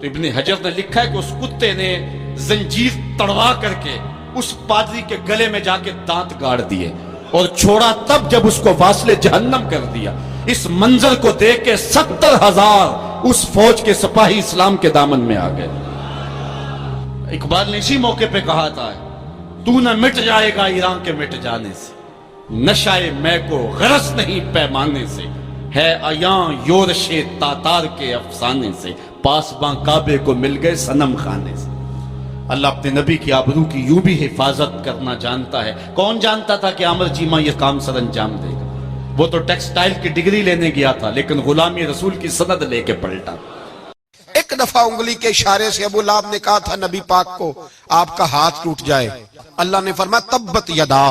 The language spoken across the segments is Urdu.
تو ابن حجر نے لکھا ہے کہ اس کتے نے زنجیر تڑوا کر کے اس پادری کے گلے میں جا کے دانت گاڑ دیے اور چھوڑا تب جب اس کو واصل جہنم کر دیا۔ اس منظر کو دیکھ کے 70,000 اس فوج کے سپاہی اسلام کے دامن میں آ گئے۔ اقبال نے اسی موقع پہ کہا تھا تو نہ مٹ جائے گا ایران کے مٹ جانے سے، نشائے میں کو غرض نہیں پیمانے سے، ہے عیاں یورش تاتار کے افسانے سے، پاسباں کعبے کو مل گئے صنم خانے سے۔ اللہ اپنے نبی کی آبرو کی یوں بھی حفاظت کرنا جانتا ہے۔ کون جانتا تھا کہ عامر چیمہ یہ کام سر انجام دے گا؟ وہ تو ٹیکسٹائل کی ڈگری لینے گیا تھا لیکن غلامی رسول کی سند لے کے پلٹا۔ ایک دفعہ انگلی کے اشارے سے ابو لہب نے کہا تھا نبی پاک کو آپ کا ہاتھ ٹوٹ جائے، اللہ نے فرمایا تبت یدا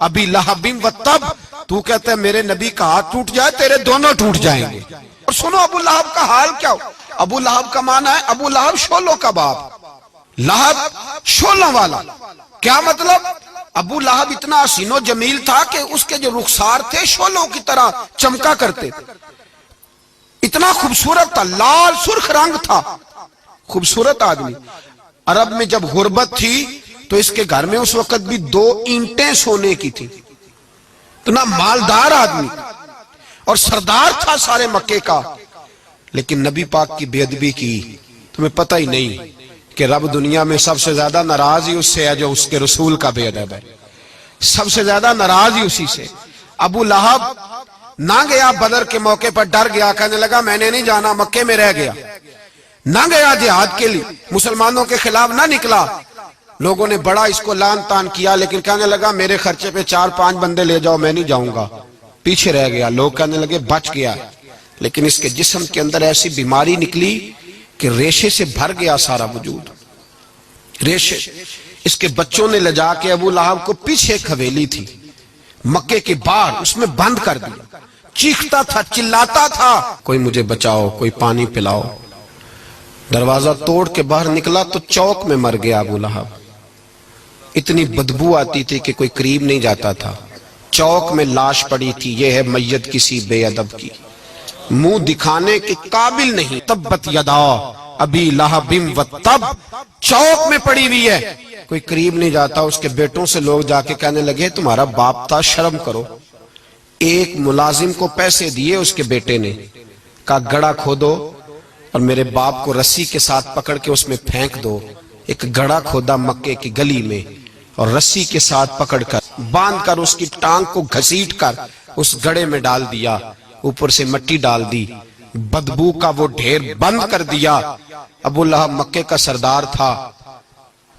ابی لہب و تب، تو کہتے ہیں میرے نبی کا ہاتھ ٹوٹ جائے تیرے دونوں ٹوٹ جائیں گے۔ اور سنو ابو لہب کا حال کیا ہو۔ ابو لہب کا معنی ہے ابو لہب شولوں کا باپ، لہب شولوں والا۔ کیا مطلب؟ ابو لہب اتنا حسین و جمیل تھا کہ اس کے جو رخسار تھے شولوں کی طرح چمکا کرتے، اتنا خوبصورت تھا، لال سرخ رنگ تھا، خوبصورت آدمی۔ عرب میں جب غربت تھی تو اس کے گھر میں اس وقت بھی 2 اینٹیں سونے کی تھی، اتنا مالدار آدمی اور سردار تھا سارے مکے کا، لیکن نبی پاک کی بے ادبی کی۔ تمہیں پتہ ہی نہیں کہ رب دنیا میں سب سے زیادہ ناراض ہی اس سے ہے جو اس کے رسول کا بے ادب ہے، سب سے زیادہ ناراض ہی اسی سے۔ ابو لہب نہ گیا بدر کے موقع پر، ڈر گیا، کہنے لگا میں نے نہیں جانا، مکے میں رہ گیا، نہ گیا جہاد کے لیے، مسلمانوں کے خلاف نہ نکلا۔ لوگوں نے بڑا اس کو لان تان کیا، لیکن کہنے لگا میرے خرچے پہ 4-5 بندے لے جاؤ، میں نہیں جاؤں گا، پیچھے رہ گیا۔ لوگ کہنے لگے بچ گیا، لیکن اس کے جسم کے اندر ایسی بیماری نکلی کہ ریشے سے بھر گیا سارا وجود، ریشے۔ اس کے بچوں نے لے جا کے ابو لہب کو پیچھے ایک حویلی تھی مکے کے باہر، اس میں بند کر دیا، چیختا تھا، چلاتا تھا، کوئی مجھے بچاؤ، کوئی پانی پلاؤ۔ دروازہ توڑ کے باہر نکلا تو چوک میں مر گیا ابو لہب۔ اتنی بدبو آتی تھی کہ کوئی قریب نہیں جاتا تھا۔ چوک میں لاش پڑی تھی، یہ ہے میت کسی بے ادب کی، منہ دکھانے کے قابل نہیں۔ تبت یدا ابی لہب و تب، چوک میں پڑی ہوئی ہے، کوئی قریب نہیں جاتا۔ اس کے بیٹوں سے لوگ جا کے کہنے لگے تمہارا باپ تھا، شرم کرو۔ ایک ملازم کو پیسے دیے اس کے بیٹے نے، کہا گڑا کھودو اور میرے باپ کو رسی کے ساتھ پکڑ کے اس میں پھینک دو۔ ایک گڑا کھودا مکے کی گلی میں اور رسی کے ساتھ پکڑ کر باندھ کر اس کی ٹانگ کو گھسیٹ کر اس گڑے میں ڈال دیا، اوپر سے مٹی ڈال دی، بدبو کا وہ ڈھیر بند کر دیا۔ ابو لہب مکے کا سردار تھا،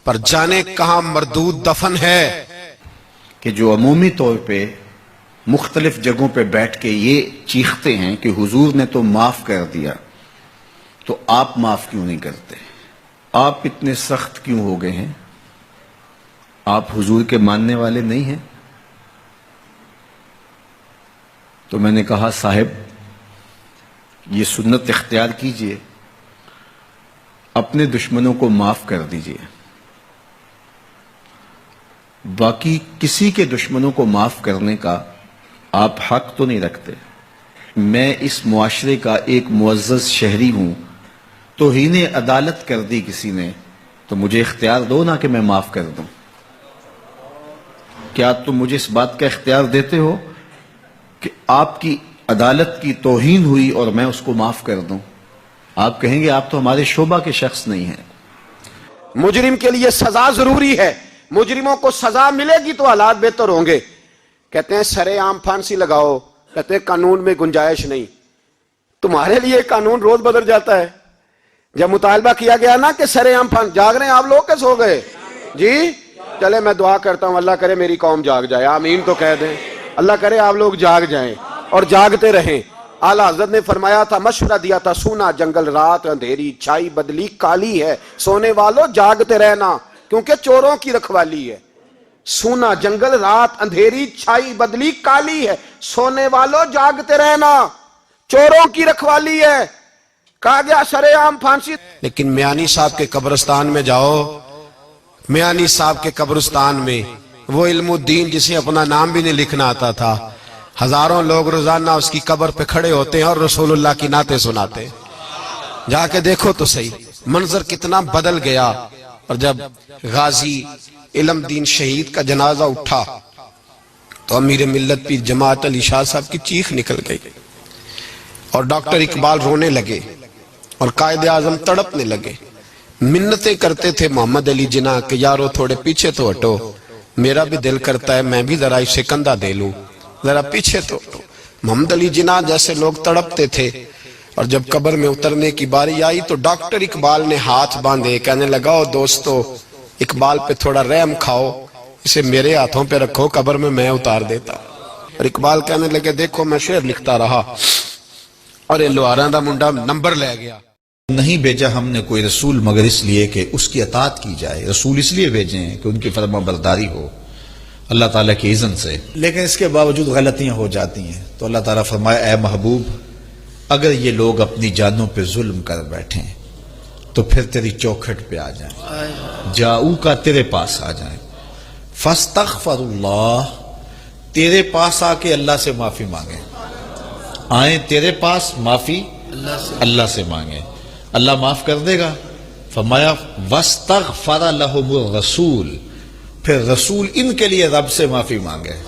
پر جانے کہاں مردود دفن ہے۔ کہ جو عمومی طور پہ مختلف جگہوں پہ بیٹھ کے یہ چیختے ہیں کہ حضور نے تو معاف کر دیا، تو آپ معاف کیوں نہیں کرتے؟ آپ اتنے سخت کیوں ہو گئے ہیں؟ آپ حضور کے ماننے والے نہیں ہیں؟ تو میں نے کہا صاحب یہ سنت اختیار کیجئے، اپنے دشمنوں کو معاف کر دیجئے، باقی کسی کے دشمنوں کو معاف کرنے کا آپ حق تو نہیں رکھتے۔ میں اس معاشرے کا ایک معزز شہری ہوں، توہین عدالت کر دی کسی نے تو مجھے اختیار دو نا کہ میں معاف کر دوں۔ کیا تم مجھے اس بات کا اختیار دیتے ہو کہ آپ کی عدالت کی توہین ہوئی اور میں اس کو معاف کر دوں؟ آپ کہیں گے آپ تو ہمارے شعبہ کے شخص نہیں ہیں۔ مجرم کے لیے سزا ضروری ہے، مجرموں کو سزا ملے گی تو حالات بہتر ہوں گے۔ کہتے ہیں سرے عام پھانسی لگاؤ، کہتے ہیں قانون میں گنجائش نہیں۔ تمہارے لیے قانون روز بدل جاتا ہے۔ جب مطالبہ کیا گیا نا کہ سرے عام پھانسی، جاگ رہے ہیں آپ لوگ کہ سو گئے؟ جی چلے میں دعا کرتا ہوں اللہ کرے میری قوم جاگ جائے، آمین تو کہہ دیں۔ اللہ کرے آپ لوگ جاگ جائیں اور جاگتے رہیں۔ اعلیٰ حضرت نے فرمایا تھا، مشورہ دیا تھا، سونا جنگل رات اندھیری چھائی بدلی کالی ہے، سونے والوں جاگتے رہنا کیونکہ چوروں کی رکھوالی ہے۔ سونا جنگل رات اندھیری چھائی بدلی کالی ہے، سونے والوں جاگتے رہنا، چوروں کی رکھوالی ہے۔ کہا گیا سرے عام پھانسی۔ لیکن میانی صاحب کے قبرستان میں جاؤ، میانی صاحب کے قبرستان میں وہ علم الدین جسے اپنا نام بھی نہیں لکھنا آتا تھا، ہزاروں لوگ روزانہ اس کی قبر پہ کھڑے ہوتے ہیں اور رسول اللہ کی نعتیں سناتے ہیں۔ جا کے دیکھو تو صحیح۔ منظر کتنا بدل گیا. اور جب غازی علم دین شہید کا جنازہ اٹھا تو امیر ملت پیر جماعت علی شاہ صاحب کی چیخ نکل گئی اور ڈاکٹر اقبال رونے لگے اور قائد اعظم تڑپنے لگے. منتیں کرتے تھے محمد علی جناح کہ یارو تھوڑے پیچھے تو ہٹو, میرا بھی دل کرتا ہے میں بھی ذرا اسے کندھا دے لوں, ذرا پیچھے تو ہٹو. محمد علی جناح جیسے لوگ تڑپتے تھے. اور جب قبر میں اترنے کی باری آئی تو ڈاکٹر اقبال نے ہاتھ باندھے, کہنے لگا او دوستو اقبال پہ تھوڑا رحم کھاؤ, اسے میرے ہاتھوں پہ رکھو, قبر میں اتار دیتا. اور اقبال کہنے لگے دیکھو میں شعر لکھتا رہا اور یہ لوہاراں دا منڈا نمبر لے گیا. نہیں بھیجا ہم نے کوئی رسول مگر اس لیے کہ اس کی اطاعت کی جائے. رسول اس لیے بھیجے ہیں کہ ان کی فرما برداری ہو اللہ تعالیٰ کی اذن سے, لیکن اس کے باوجود غلطیاں ہو جاتی ہیں. تو اللہ تعالیٰ فرمایا اے محبوب اگر یہ لوگ اپنی جانوں پہ ظلم کر بیٹھیں تو پھر تیری چوکھٹ پہ آ جائیں, جاؤ کا تیرے پاس آ جائیں, فاستغفر اللہ تیرے پاس آ کے اللہ سے معافی مانگیں, آئیں تیرے پاس معافی اللہ سے مانگیں, اللہ معاف کر دے گا. فرمایا واستغفر لهم الرسول, پھر رسول ان کے لیے رب سے معافی مانگے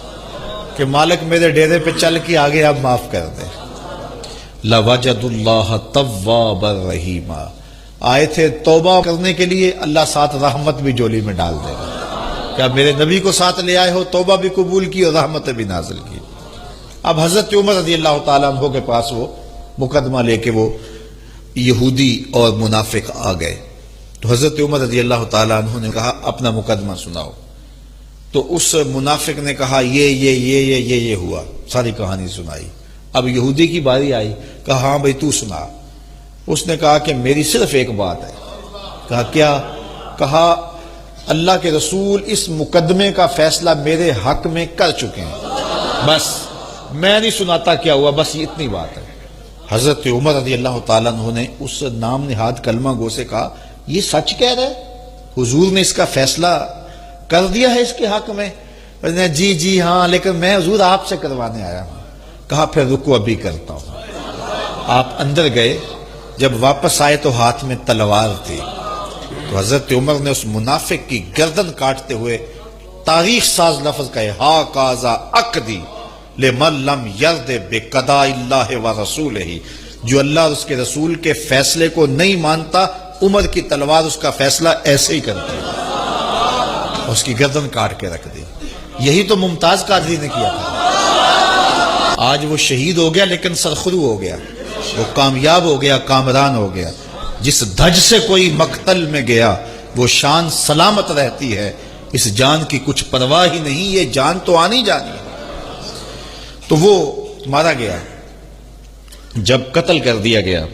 کہ مالک میرے ڈیرے پہ چل کے آگے اب معاف کر دے. لوجد اللہ توابا رحیما, آئے تھے توبہ کرنے کے لیے, اللہ ساتھ رحمت بھی جولی میں ڈال دے گا. کیا میرے نبی کو ساتھ لے آئے ہو, توبہ بھی قبول کی اور رحمت بھی نازل کی. اب حضرت عمر رضی اللہ تعالیٰ عنہ کے پاس وہ مقدمہ لے کے وہ یہودی اور منافق آ گئے. تو حضرت عمر رضی اللہ تعالیٰ عنہ نے کہا اپنا مقدمہ سناؤ. تو اس منافق نے کہا یہ ہوا, ساری کہانی سنائی. اب یہودی کی باری آئی, کہا ہاں بھئی تو سنا. اس نے کہا کہ میری صرف ایک بات ہے. کہا کیا؟ کہا اللہ کے رسول اس مقدمے کا فیصلہ میرے حق میں کر چکے ہیں, بس میں نہیں سناتا کیا ہوا, بس یہ اتنی بات ہے. حضرت عمر رضی اللہ تعالیٰ عنہ نے اس نام نہاد کلمہ گو سے کہا یہ سچ کہہ رہے, حضور نے اس کا فیصلہ کر دیا ہے اس کے حق میں؟ جی ہاں, لیکن میں حضور آپ سے کروانے آیا ہوں. کہا پھر رکو ابھی کرتا ہوں. آپ اندر گئے, جب واپس آئے تو ہاتھ میں تلوار تھی. تو حضرت عمر نے اس منافق کی گردن کاٹتے ہوئے تاریخ ساز لفظ کہے ہا کازا اقدی لمن لم یرد بقضاء اللہ و رسولہ, جو اللہ اور اس کے رسول کے فیصلے کو نہیں مانتا عمر کی تلوار اس کا فیصلہ ایسے ہی کرتی ہے, اس کی گردن کاٹ کے رکھ دی. یہی تو ممتاز قادری نے کیا تھا. آج وہ شہید ہو گیا لیکن سرخرو ہو گیا, وہ کامیاب ہو گیا, کامران ہو گیا. جس دھج سے کوئی مقتل میں گیا وہ شان سلامت رہتی ہے, اس جان کی کچھ پرواہ ہی نہیں, یہ جان تو آنی جانی ہے. تو وہ مارا گیا. جب قتل کر دیا گیا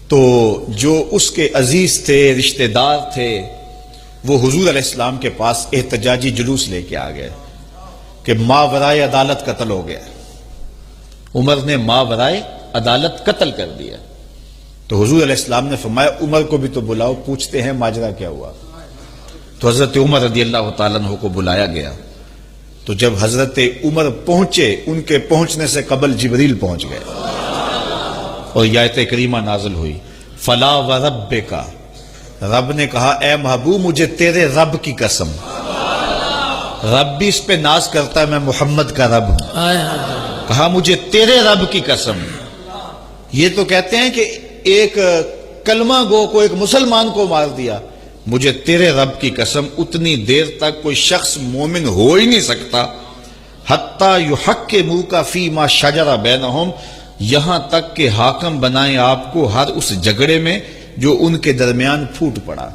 تو جو اس کے عزیز تھے, رشتہ دار تھے, وہ حضور علیہ السلام کے پاس احتجاجی جلوس لے کے آ گئے کہ ماورائے عدالت قتل ہو گیا. عمر نے ماورائے عدالت قتل کر دیا. تو حضور علیہ السلام نے فرمایا عمر کو بھی تو بلاؤ, پوچھتے ہیں ماجرا کیا ہوا. تو حضرت عمر رضی اللہ تعالیٰ عنہ کو بلایا گیا. تو جب حضرت عمر پہنچے, ان کے پہنچنے سے قبل جبریل پہنچ گئے اور یہ آیت کریمہ نازل ہوئی فلا وربک, رب نے کہا اے محبوب مجھے تیرے رب کی قسم, رب بھی اس پہ ناز کرتا ہے میں محمد کا رب ہوں. کہا مجھے تیرے رب کی قسم. یہ تو کہتے ہیں کہ ایک کلمہ گو کو, ایک مسلمان کو مار دیا. مجھے تیرے رب کی قسم اتنی دیر تک کوئی شخص مومن ہو ہی نہیں سکتا حتیٰ یحکموک فیما شجر بینہم, یہاں تک کہ حاکم بنائیں آپ کو ہر اس جھگڑے میں جو ان کے درمیان پھوٹ پڑا.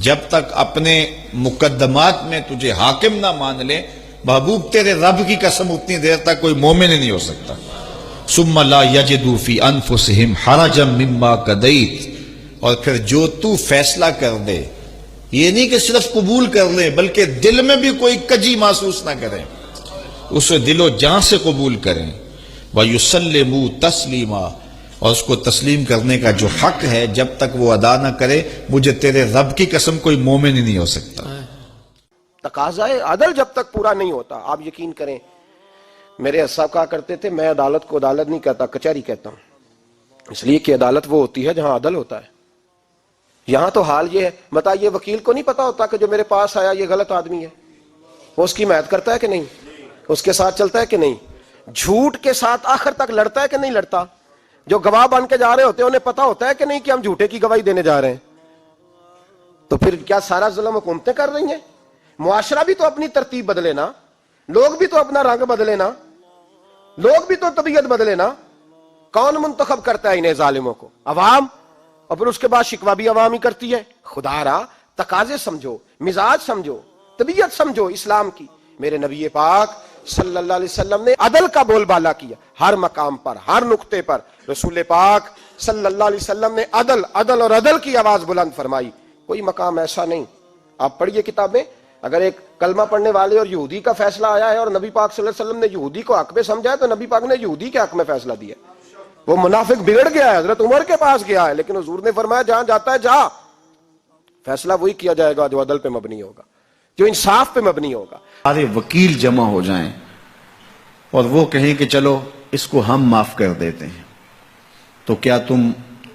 جب تک اپنے مقدمات میں تجھے حاکم نہ مان لے, محبوب تیرے رب کی قسم اتنی دیر تک کوئی مومن ہی نہیں ہو سکتا. ثم لا یجدوا فی انفسہم حرجا مما قضیت, اور پھر جو تو فیصلہ کر دے, یہ نہیں کہ صرف قبول کر لیں بلکہ دل میں بھی کوئی کجی محسوس نہ کریں, اسے دل و جان سے قبول کریں. وَيُسَلِّمُوا تَسْلِيمًا, اور اس کو تسلیم کرنے کا جو حق ہے جب تک وہ ادا نہ کرے مجھے تیرے رب کی قسم کوئی مومن ہی نہیں ہو سکتا. تقاضائے عدل جب تک پورا نہیں ہوتا, آپ یقین کریں میرے اساتذہ کہا کرتے تھے میں عدالت کو عدالت نہیں کہتا, کچہری کہتا ہوں, اس لیے کہ عدالت وہ ہوتی ہے جہاں عدل ہوتا ہے. یہاں تو حال یہ ہے، بتائیے وکیل کو نہیں پتا ہوتا کہ جو میرے پاس آیا یہ غلط آدمی ہے؟ وہ اس کی حمایت کرتا ہے کہ نہیں؟ اس کے ساتھ چلتا ہے کہ نہیں؟ جھوٹ کے ساتھ آخر تک لڑتا ہے کہ نہیں لڑتا؟ جو گواہ بن کے جا رہے ہوتے ہیں انہیں پتا ہوتا ہے کہ نہیں کہ ہم جھوٹے کی گواہی دینے جا رہے ہیں؟ تو پھر کیا سارا ظلم حکومتیں کر رہی ہیں؟ معاشرہ بھی تو اپنی ترتیب بدلے نا، لوگ بھی تو اپنا رنگ بدلے نا، لوگ بھی تو طبیعت بدلے نا۔ کون منتخب کرتا ہے انہیں ظالموں کو؟ عوام، اور پھر اس کے بعد شکوہ بھی عوام ہی کرتی ہے۔ خدا را تقاضے سمجھو، مزاج سمجھو، طبیعت سمجھو اسلام کی۔ میرے نبی پاک صلی اللہ علیہ وسلم نے عدل کا بول بالا کیا، ہر مقام پر، ہر نقطے پر رسول پاک صلی اللہ علیہ وسلم نے عدل عدل اور عدل کی آواز بلند فرمائی۔ کوئی مقام ایسا نہیں، آپ پڑھیے کتابیں، اگر ایک کلمہ پڑھنے والے اور یہودی کا فیصلہ آیا ہے اور نبی پاک صلی اللہ علیہ وسلم نے یہودی کو حق میں سمجھا ہے تو نبی پاک نے یہودی کے حق میں فیصلہ دیا۔ وہ منافق بگڑ گیا ہے، حضرت عمر کے پاس گیا ہے، لیکن حضور نے فرمایا جہاں جاتا ہے جا، فیصلہ وہی کیا جائے گا جو عدل پہ مبنی ہوگا، جو انصاف پہ مبنی ہوگا۔ سارے وکیل جمع ہو جائیں اور وہ کہیں کہ چلو اس کو ہم معاف کر دیتے ہیں، تو کیا تم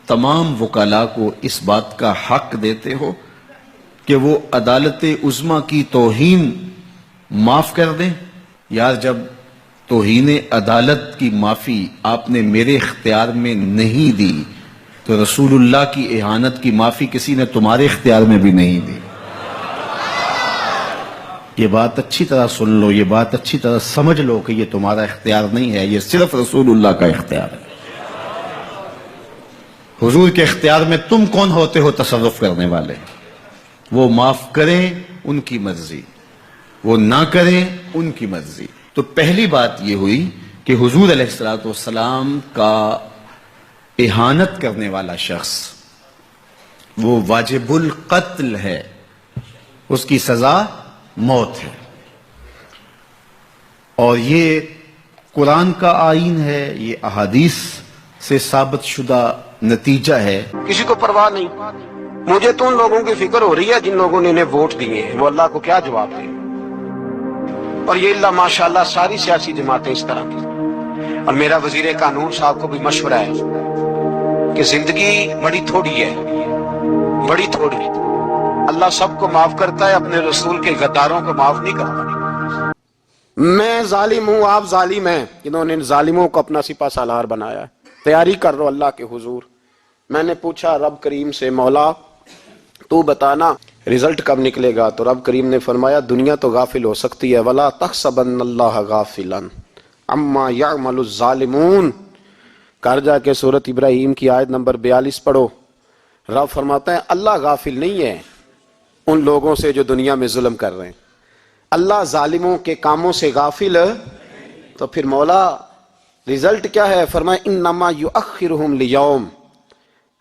تمام وکلاء کو اس بات کا حق دیتے ہو کہ وہ عدالت عظمیٰ کی توہین معاف کر دیں؟ یار جب توہین عدالت کی معافی آپ نے میرے اختیار میں نہیں دی تو رسول اللہ کی اہانت کی معافی کسی نے تمہارے اختیار میں بھی نہیں دی۔ یہ بات اچھی طرح سن لو، یہ بات اچھی طرح سمجھ لو کہ یہ تمہارا اختیار نہیں ہے، یہ صرف رسول اللہ کا اختیار ہے۔ حضور کے اختیار میں تم کون ہوتے ہو تصرف کرنے والے؟ وہ معاف کریں ان کی مرضی، وہ نہ کریں ان کی مرضی۔ تو پہلی بات یہ ہوئی کہ حضور علیہ السلام کا اہانت کرنے والا شخص وہ واجب القتل ہے، اس کی سزا موت ہے، اور یہ قرآن کا آئین ہے، یہ احادیث سے ثابت شدہ نتیجہ ہے۔ کسی کو پرواہ نہیں، مجھے تو ان لوگوں کی فکر ہو رہی ہے جن لوگوں نے انہیں ووٹ دیے ہیں، وہ اللہ کو کیا جواب دیں۔ اور یہ اللہ ماشاءاللہ ساری سیاسی جماعتیں اس طرح کی۔ اور میرا وزیر قانون صاحب کو بھی مشورہ ہے کہ زندگی بڑی تھوڑی ہے، بڑی تھوڑی، اللہ سب کو معاف کرتا ہے، اپنے رسول کے غداروں کو معاف نہیں کرتا۔ میں ظالم ہوں، آپ ظالم ہیں، انہوں نے ان ظالموں کو اپنا سپہ سالار بنایا ہے۔ تیاری کر رہو اللہ کے حضور۔ میں نے پوچھا رب کریم سے، مولا تو بتانا رزلٹ کب نکلے گا؟ تو رب کریم نے فرمایا دنیا تو غافل ہو سکتی ہے، وَلَا تَحْسَبَنَّ اللَّهَ غَافِلًا عَمَّا يَعْمَلُ الظَّالِمُونَ۔ کر جا کے سورۃ ابراہیم کی آیت نمبر 42 پڑھو۔ رب فرماتا ہے اللہ غافل نہیں ہے ان لوگوں سے جو دنیا میں ظلم کر رہے ہیں، اللہ ظالموں کے کاموں سے غافل۔ تو پھر مولا رزلٹ کیا ہے؟ فرمایا انما یؤخرہم لیوم،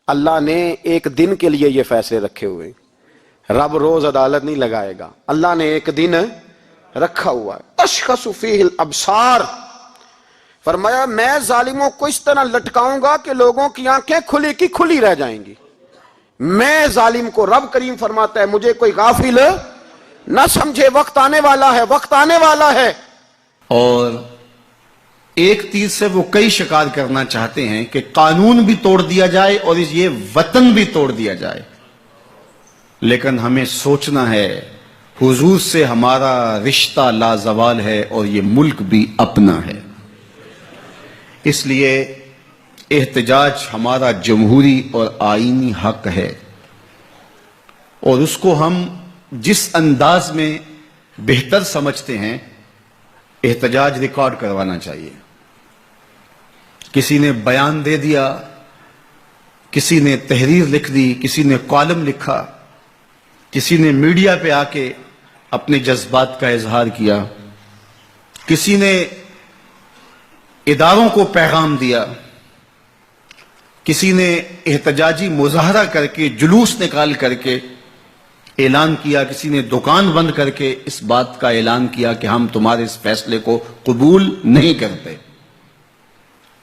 اللہ نے ایک دن کے لیے یہ فیصلے رکھے ہوئے، رب روز عدالت نہیں لگائے گا، اللہ نے ایک دن رکھا ہوا ہے۔ تشخص فیہ الابصار، فرمایا میں ظالموں کو اس طرح لٹکاؤں گا کہ لوگوں کی آنکھیں کھلی کی کھلی رہ جائیں گی۔ میں ظالم کو، رب کریم فرماتا ہے مجھے کوئی غافل نہ سمجھے، وقت آنے والا ہے، وقت آنے والا ہے۔ اور ایک تیر سے وہ کئی شکار کرنا چاہتے ہیں کہ قانون بھی توڑ دیا جائے اور یہ وطن بھی توڑ دیا جائے، لیکن ہمیں سوچنا ہے حضور سے ہمارا رشتہ لازوال ہے اور یہ ملک بھی اپنا ہے، اس لیے احتجاج ہمارا جمہوری اور آئینی حق ہے، اور اس کو ہم جس انداز میں بہتر سمجھتے ہیں احتجاج ریکارڈ کروانا چاہیے۔ کسی نے بیان دے دیا، کسی نے تحریر لکھ دی، کسی نے کالم لکھا، کسی نے میڈیا پہ آ کے اپنے جذبات کا اظہار کیا، کسی نے اداروں کو پیغام دیا، کسی نے احتجاجی مظاہرہ کر کے، جلوس نکال کر کے اعلان کیا، کسی نے دکان بند کر کے اس بات کا اعلان کیا کہ ہم تمہارے اس فیصلے کو قبول نہیں کرتے۔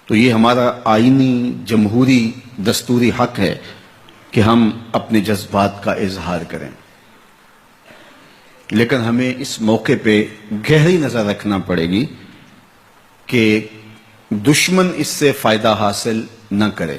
تو یہ ہمارا آئینی جمہوری دستوری حق ہے کہ ہم اپنے جذبات کا اظہار کریں، لیکن ہمیں اس موقع پہ گہری نظر رکھنا پڑے گی کہ دشمن اس سے فائدہ حاصل نہ کرے۔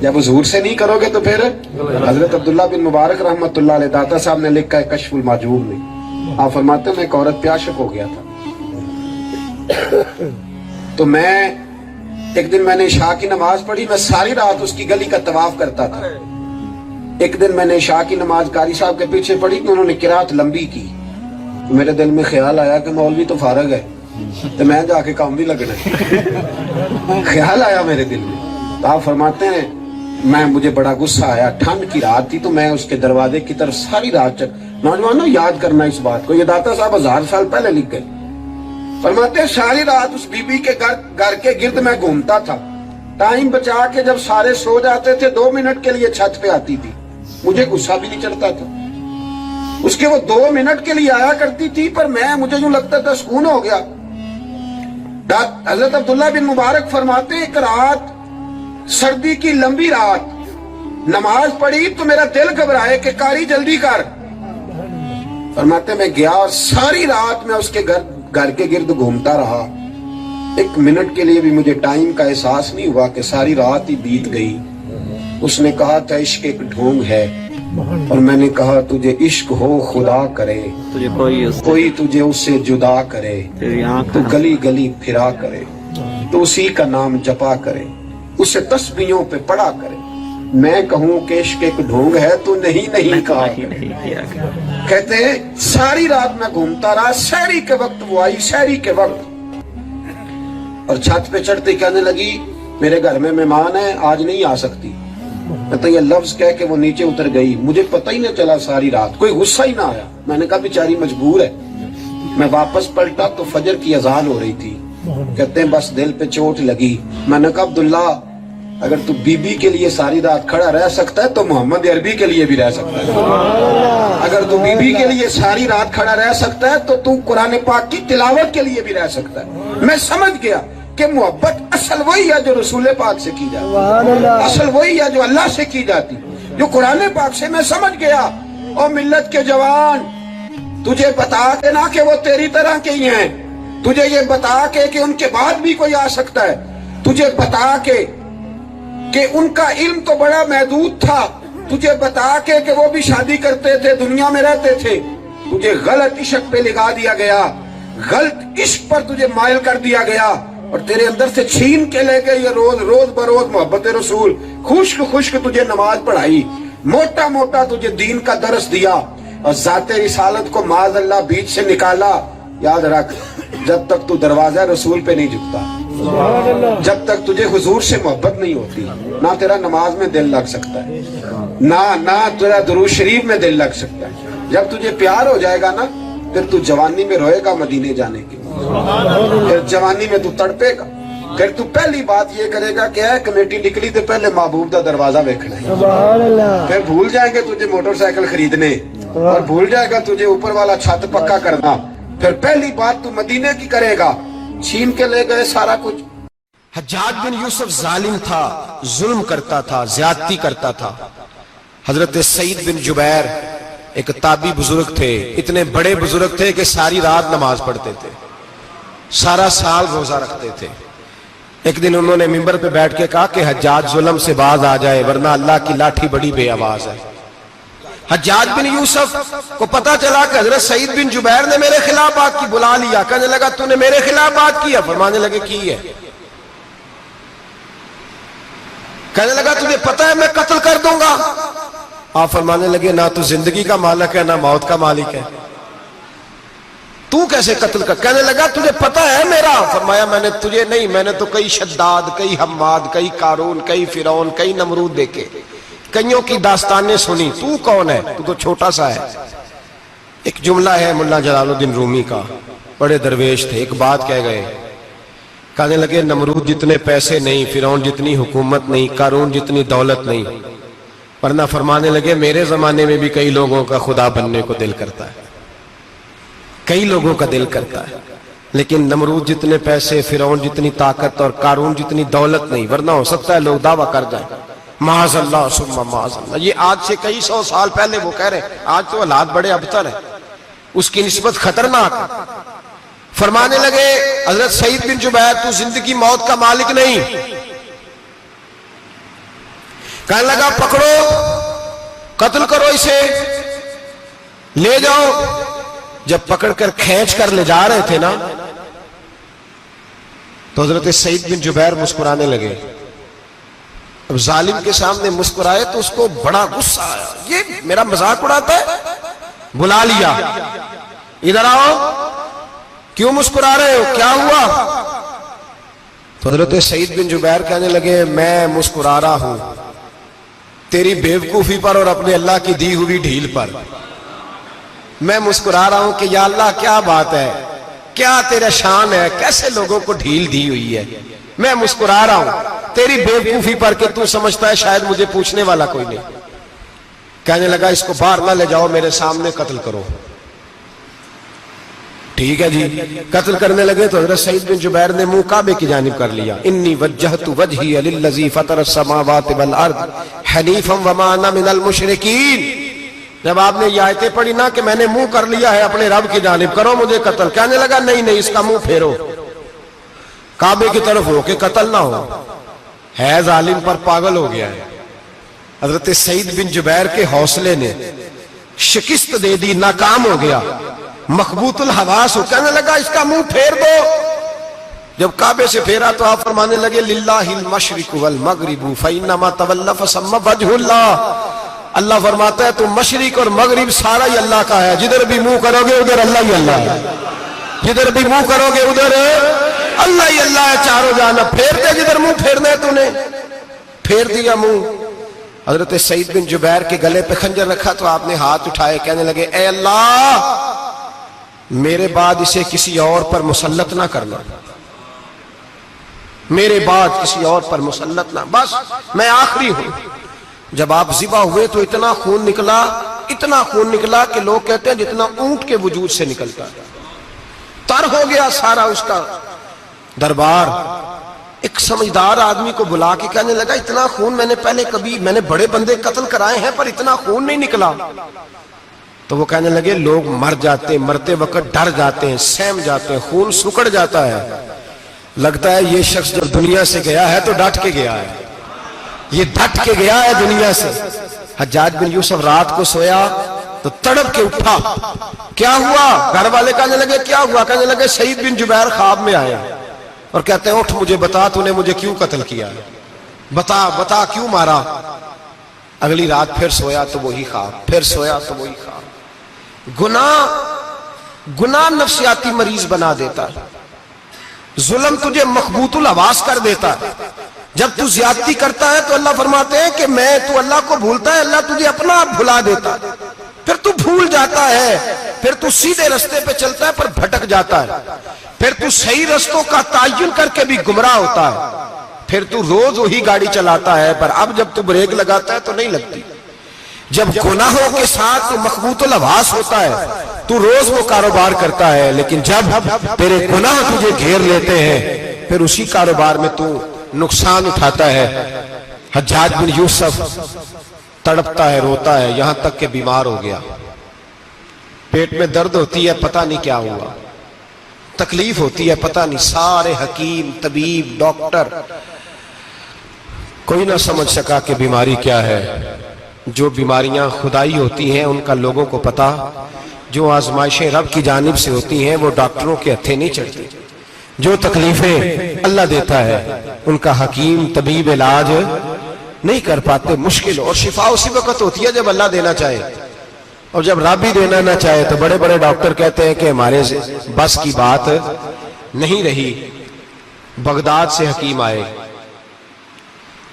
جب حضور سے نہیں کرو گے تو پھر حضرت عبداللہ بن مبارک رحمۃ اللہ علیہ داتا صاحب نے لکھا ہے کشف المعجوب میں، آپ فرماتے ہیں میں ایک عورت پہ عاشق ہو گیا تھا، تو میں ایک دن میں نے عشاء کی نماز پڑھی، میں ساری رات اس کی گلی کا طواف کرتا تھا۔ ایک دن میں نے عشاء کی نماز قاری صاحب کے پیچھے پڑھی تو انہوں نے قرات لمبی کی، میرے دل میں خیال آیا کہ مولوی تو فارغ ہے تو میں جا کے کام بھی لگنا ہے، خیال آیا میرے دل میں۔ تو آپ فرماتے ہیں مجھے بڑا غصہ آیا، ٹھنڈ کی رات تھی تو میں اس کے دروازے کی طرف ساری رات نوجوانوں یاد کرنا اس بات کو، یہ داتا صاحب 1000 سال پہلے لکھ گئے، فرماتے ہیں ساری رات اس بی بی کے گھر کے گرد میں گھومتا تھا، ٹائم بچا کے جب سارے سو جاتے تھے 2 منٹ کے لیے چھت پہ آتی تھی، مجھے غصہ بھی نہیں چڑھتا تھا، اس کے وہ 2 منٹ کے لیے آیا کرتی تھی پر مجھے یوں لگتا تھا سکون ہو گیا۔ حضرت عبداللہ بن مبارک فرماتے ہیں ایک رات، سردی کی لمبی رات، نماز پڑھی تو میرا دل گھبرائے کہ قاری جلدی کر، فرماتے میں گیا اور ساری رات میں اس کے گھر کے گرد گھومتا رہا، 1 منٹ کے لیے بھی مجھے ٹائم کا احساس نہیں ہوا کہ ساری رات ہی بیت گئی۔ اس نے کہا تھا عشق ایک ڈھونگ ہے، اور میں نے کہا تجھے عشق ہو خدا کرے، کوئی تجھے اس سے جدا کرے، تو گلی گلی پھرا کرے، تو اسی کا نام جپا کرے، اسے تسبیحوں پہ پڑا کرے، میں کہوں کہ عشق ایک ڈھونگ ہے تو نہیں کہا کرے۔ کہتے ہیں ساری رات میں گھومتا رہا، سحری کے وقت وہ آئی، سحری کے وقت، اور چھت پہ چڑھتے کہنے لگی میرے گھر میں مہمان ہے آج نہیں آ سکتی، تو یہ لفظ کہہ کے وہ نیچے اتر گئی، مجھے پتہ ہی نہ چلا ساری رات، کوئی غصہ ہی نہ آیا، میں نے کہا بیچاری مجبور ہے۔ میں واپس پلٹا تو فجر کی اذان ہو رہی تھی، کہتے ہیں بس دل پہ چوٹ لگی، میں نے کہا عبداللہ اگر تو بی بی کے لیے ساری رات کھڑا رہ سکتا ہے تو محمد عربی کے لیے بھی رہ سکتا ہے، اگر تو بی بی کے لیے ساری رات کھڑا رہ سکتا ہے تو قرآن پاک کی تلاوت کے لیے بھی رہ سکتا ہے۔ میں سمجھ گیا کہ محبت اصل وہی ہے جو رسول پاک سے کی جاتی، اصل وہی ہے جو اللہ سے کی جاتی، جو قرآن پاک سے۔ میں سمجھ گیا اور ملت کے جوان تجھے بتا کے نہ کہ وہ تیری طرح کے ہی ہیں، تجھے یہ بتا کے کہ ان کے بعد بھی کوئی آ سکتا ہے، تجھے بتا کے کہ ان کا علم تو بڑا محدود تھا، تجھے بتا کے کہ وہ بھی شادی کرتے تھے، دنیا میں رہتے تھے، تجھے غلط عشق پہ لگا دیا گیا، غلط عشق پر تجھے مائل کر دیا گیا، اور تیرے اندر سے چھین کے لے گئے یہ روز بروز محبت رسول، خشک تجھے نماز پڑھائی، موٹا تجھے دین کا درس دیا، اور ذات رسالت کو معاذ اللہ بیچ سے نکالا۔ یاد رکھ جب تک تو دروازہ رسول پہ نہیں جھکتا، جب تک تجھے حضور سے محبت نہیں ہوتی، نہ تیرا نماز میں دل لگ سکتا ہے، نہ تیرا درود شریف میں دل لگ سکتا ہے۔ جب تجھے پیار ہو جائے گا نا پھر تو جوانی میں روئے گا مدینے جانے کے، پھر جوانی میں تو تڑپے گا، پھر تو پہلی بات یہ کرے گا کہ اے کمیٹی نکلی تو پہلے محبوب دا دروازہ دیکھنا ہے، پھر بھول جائیں گے تجھے موٹر سائیکل خریدنے، اور بھول جائے گا تجھے اوپر والا چھت پکا کرنا، پھر پہلی بات تو مدینے کی کرے گا، چھین کے لے گئے سارا کچھ۔ حجاج بن یوسف ظالم تھا، ظلم کرتا تھا، زیادتی کرتا تھا۔ حضرت سعید بن جبیر ایک تابعی بزرگ تھے، اتنے بڑے بزرگ تھے کہ ساری رات نماز پڑھتے تھے، سارا سال روزہ رکھتے تھے۔ ایک دن انہوں نے منبر پہ بیٹھ کے کہا کہ حجاج ظلم سے باز آ جائے ورنہ اللہ کی لاٹھی بڑی بے آواز ہے۔ حجاج بن یوسف کو پتا چلا کہ حضرت سعید بن جبیر نے میرے خلاف بات کی، بلا لیا، کہنے لگا تو نے میرے خلاف بات کی ہے؟ فرمانے لگے کی ہے۔ کہنے لگا تجھے پتا ہے میں قتل کر دوں گا؟ آپ فرمانے لگے نہ تو زندگی کا مالک ہے نہ موت کا مالک ہے، تو کیسے قتل کر؟ کہنے لگا تجھے پتا ہے میرا؟ فرمایا میں نے تجھے نہیں، میں نے تو کئی شداد، کئی حماد، کئی قارون، کئی فرعون، کئی نمرود دیکھے، کئیوں کی داستانیں سنی، تو کون ہے؟ تو چھوٹا سا ہے۔ ایک جملہ ہے ملا جلال الدین رومی کا، بڑے درویش تھے، ایک بات کہہ گئے، کہنے لگے نمرود جتنے پیسے نہیں، فرعون جتنی حکومت نہیں، قارون جتنی دولت نہیں، ورنہ فرمانے لگے میرے زمانے میں بھی کئی لوگوں کا خدا بننے کو دل کرتا ہے، کئی لوگوں کا دل کرتا ہے، لیکن نمرود جتنے پیسے، فرعون جتنی طاقت اور قارون جتنی دولت نہیں، ورنہ ہو سکتا ہے لوگ دعویٰ کر جائیں معاذ اللہ ثم معاذ اللہ۔ یہ آج سے کئی سو سال پہلے وہ کہہ رہے ہیں، آج تو حالات بڑے ابتر ہیں، اس کی نسبت خطرناک ہے۔ فرمانے لگے حضرت سعید بن جبیر تو زندگی موت کا مالک نہیں، کہنے لگا پکڑو قتل کرو اسے لے جاؤ. جب پکڑ کر کھینچ کر لے جا رہے تھے نا تو حضرت سعید بن جبیر مسکرانے لگے. اب ظالم کے سامنے مسکرائے تو اس کو بڑا غصہ آیا, یہ میرا مذاق اڑاتا ہے. بلا لیا, ادھر آؤ, کیوں مسکرا رہے ہو, کیا ہوا؟ تو حضرت سعید بن جبیر کہنے لگے میں مسکرا رہا ہوں تیری بیوقوفی پر اور اپنے اللہ کی دی ہوئی ڈھیل پر. میں مسکرا رہا ہوں کہ یا اللہ کیا بات ہے, کیا تیرا شان ہے, کیسے لوگوں کو ڈھیل دی ہوئی ہے. میں مسکرا رہا ہوں تیری بیوقوفی پر کہ تو سمجھتا ہے شاید مجھے پوچھنے والا کوئی نہیں. کہنے لگا اس کو باہر نہ لے جاؤ, میرے سامنے قتل کرو. ٹھیک ہے جی, قتل کرنے لگے تو حضرت سعید بن جبیر نے منہ کعبے کی جانب کر لیا. انی وجہت وجہی للذی فطر السماوات والارض حنیفا وما انا من المشرکین. جب آپ نے یہ آیتیں پڑھی نا کہ میں نے منہ کر لیا ہے اپنے رب کی جانب, کرو مجھے قتل. کہنے لگا نہیں نہیں, اس کا منہ پھیرو, کعبے کی طرف ہو کے قتل نہ ہو. ہے ظالم پر پاگل ہو گیا ہے. حضرت سعید بن جبیر کے حوصلے نے شکست دے دی, ناکام ہو گیا, مخبوط الحواس ہو. کہنے لگا اس کا منہ پھیر دو. جب کعبے سے پھیرا تو آپ فرمانے لگے للہ المشرق والمغرب فإنما تولى فثم وجه اللہ. اللہ فرماتا ہے تو مشرق اور مغرب سارا ہی اللہ کا ہے, جدھر بھی منہ کرو گے ادھر اللہ ہی اللہ ہے, جدھر بھی منہ کرو گے ادھر اللہ ہی اللہ ہے چاروں جانب. پھیر دے جدھر منہ پھیرنا ہے تو نے, پھیر دیا منہ. حضرت سعید بن جبیر کے گلے پہ خنجر رکھا تو آپ نے ہاتھ اٹھائے, کہنے لگے اے اللہ میرے بعد اسے کسی اور پر مسلط نہ کرنا, میرے بعد کسی اور پر مسلط نہ, بس میں آخری ہوں. جب آپ ذبح ہوئے تو اتنا خون نکلا کہ لوگ کہتے ہیں جتنا اونٹ کے وجود سے نکلتا ہے. تر ہو گیا سارا اس کا دربار. ایک سمجھدار آدمی کو بلا کے کہنے لگا اتنا خون میں نے بڑے بندے قتل کرائے ہیں پر اتنا خون نہیں نکلا. تو وہ کہنے لگے لوگ مر جاتے ہیں, مرتے وقت ڈر جاتے ہیں, سہم جاتے ہیں, خون سکڑ جاتا ہے. لگتا ہے یہ شخص جب دنیا سے گیا ہے تو ڈٹ کے گیا ہے, یہ ڈٹ کے گیا ہے دنیا سے. حجاج بن یوسف رات کو سویا تو تڑپ کے اٹھا, کیا ہوا؟ گھر والے کہنے لگے کیا ہوا؟ کہنے لگے سعید بن جبیر خواب میں آیا اور کہتے ہیں اٹھ مجھے بتا تو نے مجھے کیوں قتل کیا, بتا کیوں مارا. اگلی رات پھر سویا تو وہی خواب, پھر سویا تو وہی خواب. گناہ نفسیاتی مریض بنا دیتا ہے, ظلم تجھے مخبوط الحواس کر دیتا ہے. جب تو زیادتی کرتا ہے تو اللہ فرماتے ہیں کہ تو اللہ کو بھولتا ہے, اللہ تجھے اپنا آپ بھلا دیتا ہے. پھر تو بھول جاتا ہے, پھر تو سیدھے رستے پہ چلتا ہے پر بھٹک جاتا ہے. پھر تو صحیح رستوں کا تعین کر کے بھی گمراہ ہوتا ہے. پھر تو روز وہی گاڑی چلاتا ہے پر اب جب تو بریک لگاتا ہے تو نہیں لگتی. جب گناہوں کے ساتھ تو مخبوط الحواس ہوتا ہے تو روز وہ کاروبار کرتا ہے, لیکن جب تیرے گناہ تجھے گھیر لیتے ہیں پھر اسی کاروبار میں تو نقصان اٹھاتا ہے. حجاج بن یوسف تڑپتا ہے, روتا ہے, یہاں تک کہ بیمار ہو گیا. پیٹ میں درد ہوتی ہے, پتہ نہیں کیا ہوا, تکلیف ہوتی ہے, پتہ نہیں. سارے حکیم, طبیب, ڈاکٹر کوئی نہ سمجھ سکا کہ بیماری کیا ہے. جو بیماریاں خدائی ہوتی ہیں ان کا لوگوں کو پتا, جو آزمائشیں رب کی جانب سے ہوتی ہیں وہ ڈاکٹروں کے ہتھے نہیں چڑھتی. جو تکلیفیں اللہ دیتا ہے ان کا حکیم طبیب علاج نہیں کر پاتے, مشکل. اور شفا اسی وقت ہوتی ہے جب اللہ دینا چاہے, اور جب رب بھی دینا نہ چاہے تو بڑے بڑے ڈاکٹر کہتے ہیں کہ ہمارے بس کی بات نہیں رہی. بغداد سے حکیم آئے,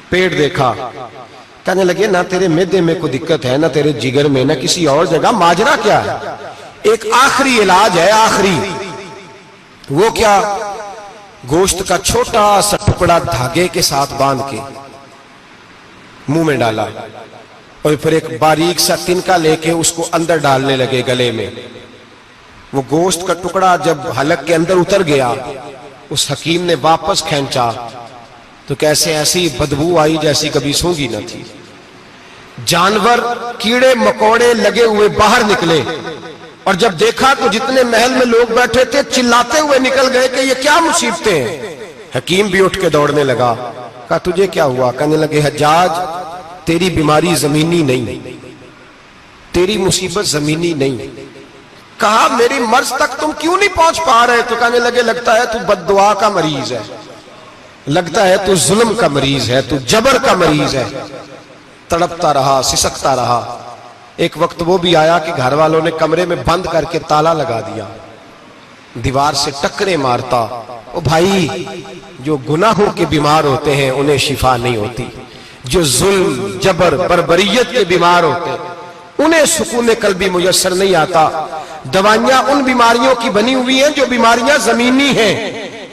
پیٹ دیکھا, کہنے لگے نہ تیرے معدے میں کوئی دقت ہے, نہ تیرے جگر میں, نہ کسی اور جگہ, ماجرا کیا ہے؟ ایک آخری علاج ہے, آخری. وہ کیا؟ گوشت کا چھوٹا سا ٹکڑا دھاگے کے ساتھ باندھ کے منہ میں ڈالا اور پھر ایک باریک سا تنکا لے کے اس کو اندر ڈالنے لگے گلے میں. وہ گوشت کا ٹکڑا جب حلق کے اندر اتر گیا, اس حکیم نے واپس کھینچا تو کیسے ایسی بدبو آئی جیسی کبھی سونگی نہ تھی. جانور, کیڑے مکوڑے لگے ہوئے باہر نکلے, اور جب دیکھا تو جتنے محل میں لوگ بیٹھے تھے چلاتے ہوئے نکل گئے کہ یہ کیا مصیبتیں ہیں. حکیم بھی اٹھ کے دوڑنے لگا. کہا تجھے کیا ہوا؟ کہنے لگے حجاج تیری بیماری زمینی نہیں، تیری مصیبت زمینی نہیں۔ کہا میری مرض تک تم کیوں نہیں پہنچ پا رہے؟ تو کہنے لگے لگتا ہے تو بد دعا کا مریض ہے، لگتا ہے تو ظلم کا مریض ہے، تو جبر کا مریض ہے۔ تڑپتا رہا، سسکتا رہا۔ ایک وقت وہ بھی آیا کہ گھر والوں نے کمرے میں بند کر کے تالا لگا دیا، دیوار سے ٹکرے مارتا۔ او بھائی، جو گناہوں کے بیمار ہوتے ہیں انہیں شفا نہیں ہوتی، جو ظلم، جبر، بربریت کے بیمار ہوتے ہیں انہیں سکون قلبی میسر نہیں آتا۔ دوائیاں ان بیماریوں کی بنی ہوئی ہیں جو بیماریاں زمینی ہیں،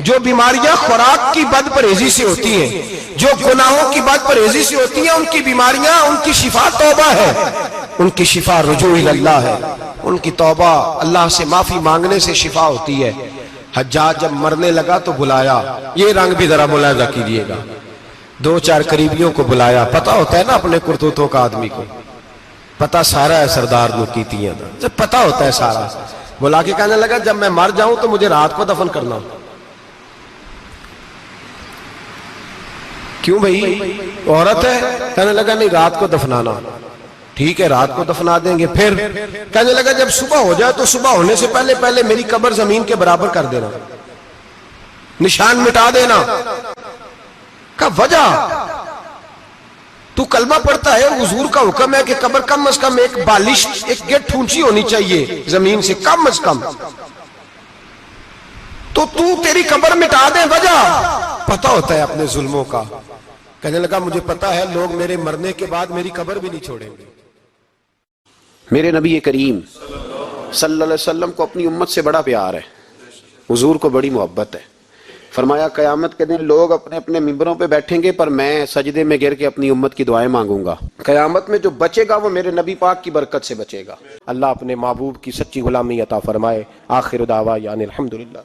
جو بیماریاں خوراک کی بد پرہیزی سے ہوتی ہیں، جو گناہوں کی بد پرہیزی سے ہوتی ہیں، ان کی بیماریاں، ان کی شفا توبہ ہے، ان کی شفا رجوع اللہ ہے، ان کی توبہ اللہ سے معافی مانگنے سے شفا ہوتی ہے۔ حجاج جب مرنے لگا تو بلایا، یہ رنگ بھی ذرا ملاحظہ کیجئے گا، 2-4 قریبیوں کو بلایا۔ پتہ ہوتا ہے نا اپنے کرتوتوں کا آدمی کو، پتہ سارا ہے سردار نکیتیاں دا، جب پتہ ہوتا ہے سارا، بلا کے کہنے لگا جب میں مر جاؤں تو مجھے رات کو دفن کرنا۔ کیوں بھائی، عورت ہے؟ کہنے لگا نہیں، رات کو دفنانا۔ ٹھیک ہے، رات کو دفنا دیں گے۔ پھر کہنے لگا جب صبح ہو جائے تو صبح ہونے سے پہلے پہلے میری قبر زمین کے برابر کر دینا، نشان مٹا دینا۔ کا وجہ تو کلمہ پڑھتا ہے، حضور کا حکم ہے کہ قبر کم از کم ایک بالش، ایک گٹ اونچی ہونی چاہیے زمین سے، کم از کم، تو تیری قبر مٹا دے۔ وجہ پتہ ہوتا ہے اپنے ظلموں کا۔ کہنے لگا مجھے پتہ ہے لوگ میرے مرنے کے بعد میری قبر بھی نہیں چھوڑیں گے۔ میرے نبی کریم صلی اللہ علیہ وسلم کو اپنی امت سے بڑا پیار ہے، حضور کو بڑی محبت ہے۔ فرمایا قیامت کے دن لوگ اپنے اپنے ممبروں پہ بیٹھیں گے پر میں سجدے میں گر کے اپنی امت کی دعائیں مانگوں گا۔ قیامت میں جو بچے گا وہ میرے نبی پاک کی برکت سے بچے گا۔ اللہ اپنے محبوب کی سچی غلامی عطا فرمائے۔ آخر دعوانا الحمدللہ۔